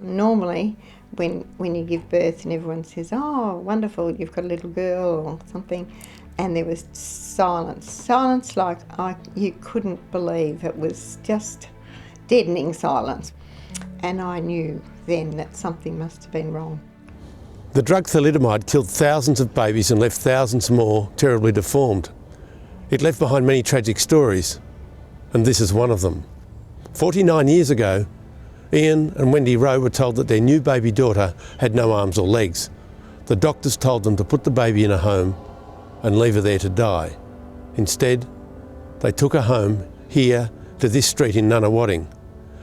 Normally, when you give birth and everyone says, oh, wonderful, you've got a little girl or something, and there was silence like you couldn't believe. It was just deadening silence. And I knew then that something must have been wrong. The drug thalidomide killed thousands of babies and left thousands more terribly deformed. It left behind many tragic stories, and this is one of them. 49 years ago, Ian and Wendy Rowe were told that their new baby daughter had no arms or legs. The doctors told them to put the baby in a home and leave her there to die. Instead, they took her home here to this street in Nunawading,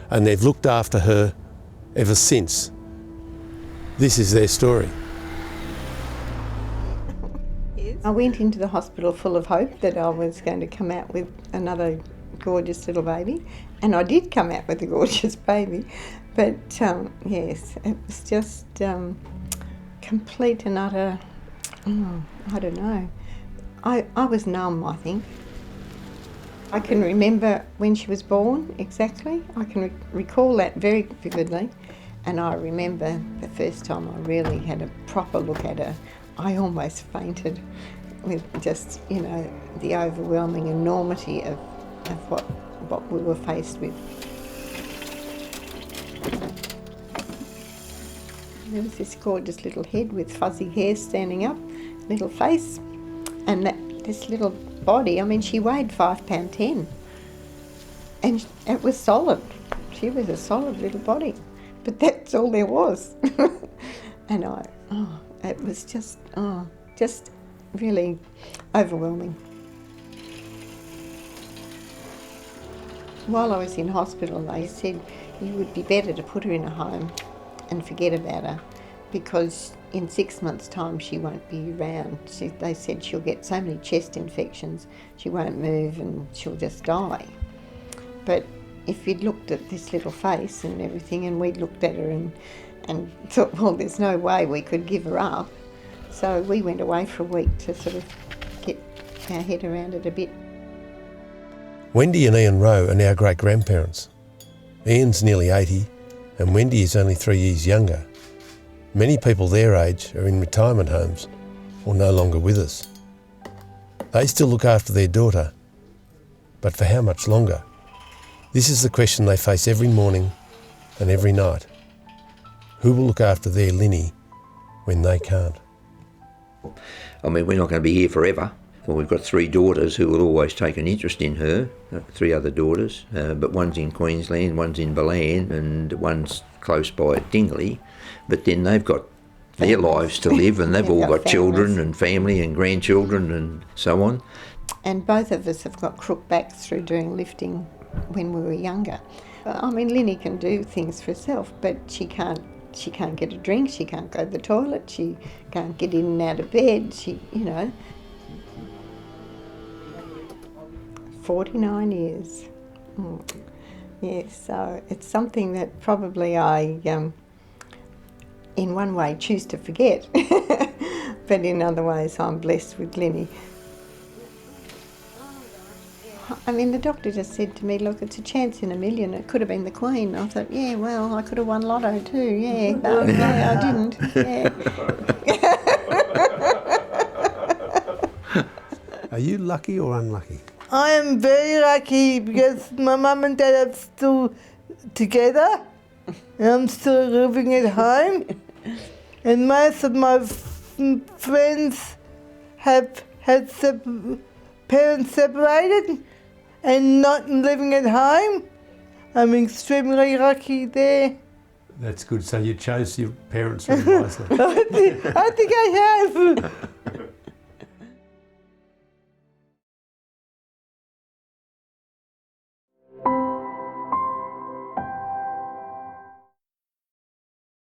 and they've looked after her ever since. This is their story. I went into the hospital full of hope that I was going to come out with another gorgeous little baby, and I did come out with a gorgeous baby, but yes, it was just complete and utter, I don't know. I was numb, I think. I can remember when she was born exactly. I can recall that very vividly, and I remember the first time I really had a proper look at her. I almost fainted with just, the overwhelming enormity of what we were faced with. There was this gorgeous little head with fuzzy hair standing up, little face, and this little body. I mean, she weighed 5 pound 10, and it was solid. She was a solid little body, but that's all there was. And it was just really overwhelming. While I was in hospital, they said you would be better to put her in a home and forget about her, because in 6 months' time she won't be around. They said she'll get so many chest infections, she won't move and she'll just die. But if you'd looked at this little face and everything, and we'd looked at her and thought, well, there's no way we could give her up. So we went away for a week to sort of get our head around it a bit. Wendy and Ian Rowe are now great-grandparents. Ian's nearly 80 and Wendy is only 3 years younger. Many people their age are in retirement homes or no longer with us. They still look after their daughter, but for how much longer? This is the question they face every morning and every night. Who will look after their Linny when they can't? I mean, we're not going to be here forever. Well, we've got 3 daughters who will always take an interest in her, 3 other daughters, but one's in Queensland, one's in Balan, and one's close by at Dingley. But then they've got their lives to live, and they've all got children and family and grandchildren and so on. And both of us have got crook backs through doing lifting when we were younger. I mean, Linny can do things for herself, but she can't get a drink, she can't go to the toilet, she can't get in and out of bed, 49 years. Yes, so it's something that probably I, in one way, choose to forget, but in other ways I'm blessed with Linny. I mean, the doctor just said to me, look, it's a chance in a million. It could have been the Queen. I thought, yeah, well, I could have won lotto too, yeah. But yeah, I didn't, yeah. Are you lucky or unlucky? I am very lucky because my mum and dad are still together and I'm still living at home. And most of my friends have had parents separated and not living at home. I'm extremely lucky there. That's good. So you chose your parents very wisely. I think I have.